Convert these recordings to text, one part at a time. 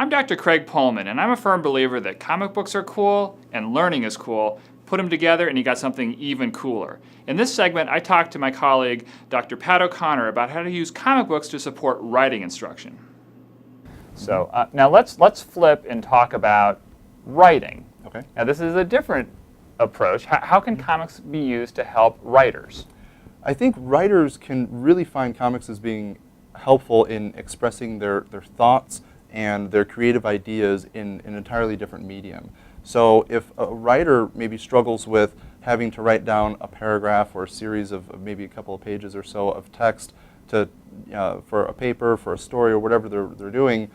I'm Dr. Craig Pohlman, and I'm a firm believer that comic books are cool and learning is cool. Put them together and you got something even cooler. In this segment, I talked to my colleague, Dr. Pat O'Connor, about how to use comic books to support writing instruction. So now let's flip and talk about writing. Okay. Now this is a different approach. How can comics be used to help writers? I think writers can really find comics as being helpful in expressing their thoughts and their creative ideas in an entirely different medium. So if a writer maybe struggles with having to write down a paragraph or a series of maybe a couple of pages or so of text for a paper, for a story, or whatever they're doing,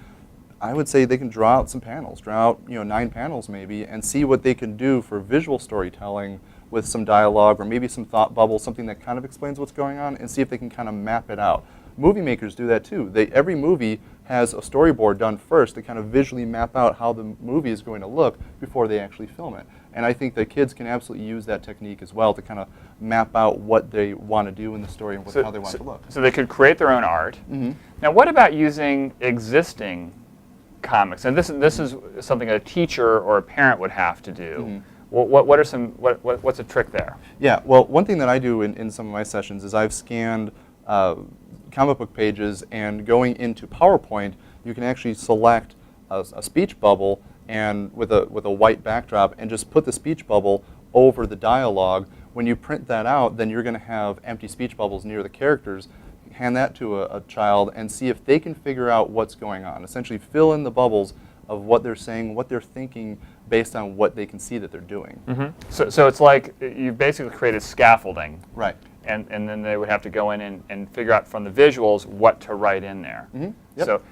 I would say they can draw out some panels, draw out 9 panels maybe, and see what they can do for visual storytelling with some dialogue or maybe some thought bubble, something that kind of explains what's going on, and see if they can kind of map it out. Movie makers do that too. Every movie has a storyboard done first to kind of visually map out how the movie is going to look before they actually film it. And I think that kids can absolutely use that technique as well to kind of map out what they want to do in the story and how they want it to look. So they could create their own art. Mm-hmm. Now what about using existing comics? And this is something a teacher or a parent would have to do. Mm-hmm. What's a trick there? Yeah, well, one thing that I do in some of my sessions is I've scanned comic book pages, and going into PowerPoint, you can actually select a speech bubble and with a white backdrop and just put the speech bubble over the dialogue. When you print that out, then you're going to have empty speech bubbles near the characters. Hand that to a child and see if they can figure out what's going on. Essentially fill in the bubbles of what they're saying, what they're thinking, based on what they can see that they're doing. Mm-hmm. So it's like you've basically created scaffolding. Right. And then they would have to go in and figure out from the visuals what to write in there. Mm-hmm. Yep. So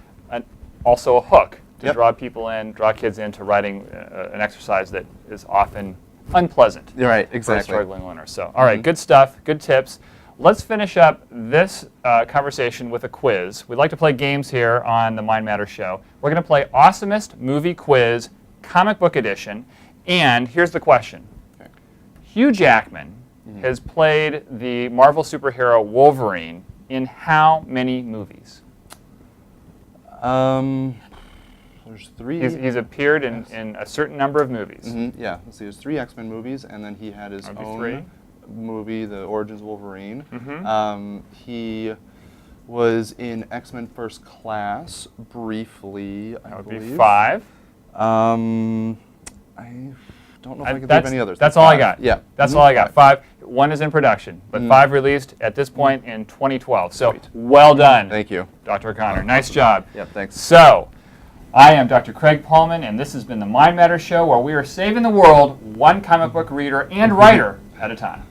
also a hook to Yep. draw people in, draw kids into writing an exercise that is often unpleasant Right, exactly. for a struggling learner. So, all right, good stuff, good tips. Let's finish up this conversation with a quiz. We'd like to play games here on the Mind Matters show. We're going to play Awesomest Movie Quiz, Comic Book Edition. And here's the question. Okay. Hugh Jackman has played the Marvel superhero Wolverine in how many movies? There's 3. He's appeared in a certain number of movies. Mm-hmm. Yeah, let's see, there's 3 X-Men movies, and then he had his own movie, The Origins of Wolverine. Mm-hmm. He was in X-Men First Class briefly, I believe. That would be 5. I don't know if I can think of any others. That's all I got. Yeah. That's all I got. 5. 1 is in production, but 5 released at this point in 2012. So well done. Thank you. Dr. O'Connor. Nice job. Yeah, thanks. So, I am Dr. Craig Pohlman, and this has been the Mind Matters show, where we are saving the world one comic book reader and writer at a time.